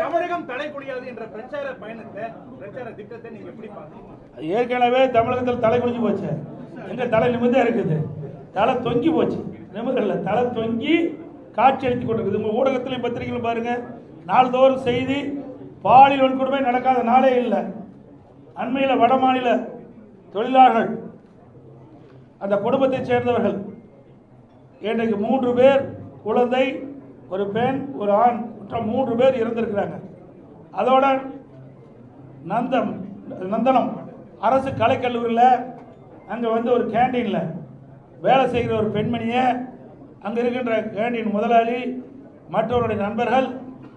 தமிழகம் தலைகுனியாது என்ற பிரச்சார பயணத்தை பிரச்சார திட்டத்தை நீங்க எப்படி பாக்குறீங்க? ஏற்கனவே தமிழகத்தில் தலை குனிஞ்சு போச்சு. எங்க தலை நிமிர்ந்தே இருக்குது. தலை தொங்கி போச்சு. நிமிர்ல தலை தொங்கி காட்சி அளித்துக் கொண்டிருக்குது. உங்க ஊடகத்திலையும் பத்திரிகைகளும் பாருங்க, நாள்தோறும் செய்தி பாலியல் வன்கொடுமை நடக்காத நாளே இல்லை. அண்மையில் வட மாநில தொழிலாளர்கள் அந்த குடும்பத்தைச் சேர்ந்தவர்கள் இன்றைக்கு 3 பேர், குழந்தை, ஒரு பெண், ஒரு ஆண், 3 பேர் இறந்திருக்கிறாங்க. அதோட நந்தனம் அரசு கலைக்கல்லூரியில் அங்கே ஒரு கேண்டீனில் வேலை செய்கிற ஒரு பெண்மணியை அங்கே இருக்கின்ற கேண்டீன் முதலாளி மற்றவருடைய நண்பர்கள்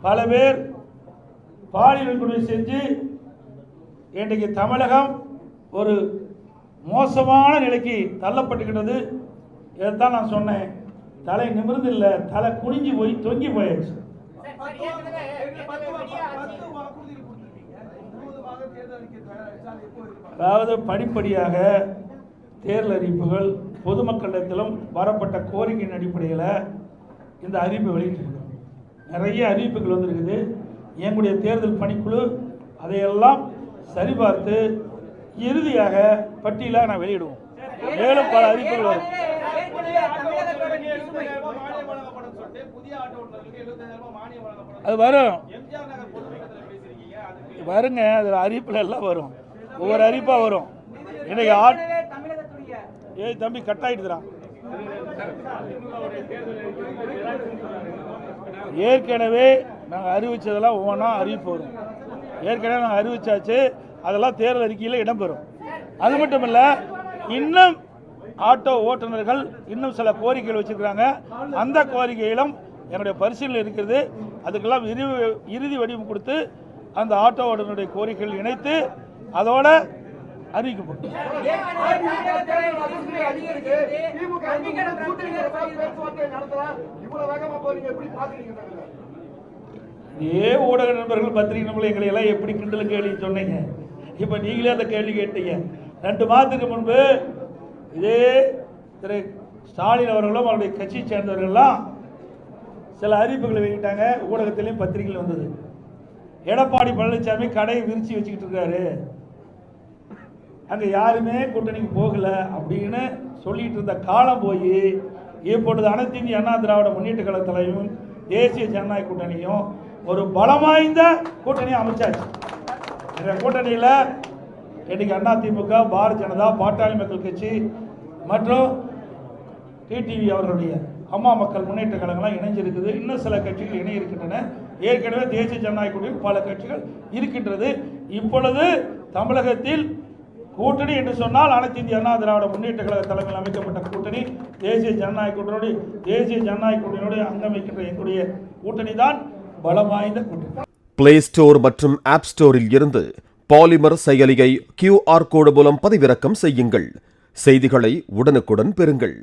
பல பேர் பாலியல் வன்கொடுமை செஞ்சு இன்றைக்கு தமிழகம் ஒரு மோசமான நிலைக்கு தள்ளப்பட்டுக்கிட்டது. இதைத்தான் நான் சொன்னேன். தலை நிமிர்ந்து இல்லை, தலை குனிஞ்சு போய் தொங்கி போயாச்சு. அதாவது படிப்படியாக தேர்தல் அறிவிப்புகள் பொதுமக்களிடத்திலும் வரப்பட்ட கோரிக்கையின் அடிப்படையில் இந்த அறிவிப்பு வெளியிட்டிருக்கிறோம். நிறைய அறிவிப்புகள் வந்திருக்குது. எங்களுடைய தேர்தல் பணிக்குழு அதையெல்லாம் சரிபார்த்து இறுதியாக பட்டியலாக நான் வெளியிடுவோம். மேலும் பல அறிவிப்புகள் வரும். அது வரும் வருங்க. அதில் அறிவிப்புல எல்லாம் வரும். ஒவ்வொரு அறிவிப்பா வரும். இன்னைக்கு ஏய் தம்பி கட் ஆயிடுதுறான். ஏற்கனவே நாங்கள் அறிவிச்சதெல்லாம் ஒவ்வொன்றா அறிவிப்பு வரும். ஏற்கனவே நாங்கள் அறிவிச்சாச்சு. அதெல்லாம் தேர்தல் அறிக்கையில் இடம்பெறும். அது மட்டும் இல்லை, இன்னும் ஆட்டோ ஓட்டுநர்கள் இன்னும் சில கோரிக்கைகள் வச்சிருக்கிறாங்க. அந்த கோரிக்கையிலும் என்னுடைய பரிசீலனை இருக்கிறது. அதுக்கெல்லாம் இறுதி வடிவம் கொடுத்து அந்த ஆட்டோ ஓட்டுநருடைய கோரிக்கைகள் இணைத்து அதோட அறிவிக்கப்படும். இதே ஊடக நண்பர்கள், பத்திரிகை நண்பர்கள் எங்களை எல்லாம் எப்படி கிண்டல் கேள்வி சொன்னீங்க. இப்ப நீங்களே அந்த கேள்வி கேட்டீங்க. 2 மாதத்துக்கு முன்பு இதே திரு ஸ்டாலின் அவர்களும் அவருடைய கட்சியை சேர்ந்தவர்கள்லாம் சில அறிவிப்புகளை வெளியிட்டாங்க. ஊடகத்திலையும் பத்திரிகையில் வந்தது. எடப்பாடி பழனிசாமி கடையை விரிச்சு வச்சுக்கிட்டு இருக்காரு, அங்கே யாருமே கூட்டணிக்கு போகல அப்படின்னு சொல்லிட்டு இருந்த காலம் போய் இப்பொழுது அனைத்து இந்திய அண்ணா திராவிட முன்னேற்ற கழக தலைவரும் தேசிய ஜனநாயக கூட்டணியும் ஒரு பலம் வாய்ந்த கூட்டணியை அமைச்சாச்சு. இந்த கூட்டணியில் இன்னைக்கு அதிமுக, பாரதிய ஜனதா, பாட்டாளி மக்கள் கட்சி மற்றும் டிடிவி அவர்களுடைய அம்மா மக்கள் முன்னேற்ற கழகம்லாம் இணைஞ்சிருக்குது. இன்னும் சில கட்சிகள் இணை இருக்கின்றன. ஏற்கனவே தேசிய ஜனநாயக கூட்டணியில் பல கட்சிகள் இருக்கின்றது. இப்பொழுது தமிழகத்தில் கூட்டணி என்று சொன்னால் அனைத்து இந்திய அண்ணா திராவிட முன்னேற்ற கழக தலைமையில் அமைக்கப்பட்ட கூட்டணி தேசிய ஜனநாயக கூட்டணியோடு அங்கமைக்கின்ற எங்களுடைய கூட்டணி தான் பலம் வாய்ந்த கூட்டணி. பிளே ஸ்டோர் மற்றும் ஆப் ஸ்டோரில் இருந்து பாலிமர் செயலியை QR கோடு மூலம் பதிவிறக்கம் செய்யுங்கள். செய்திகளை உடனுக்குடன் பெறுங்கள்.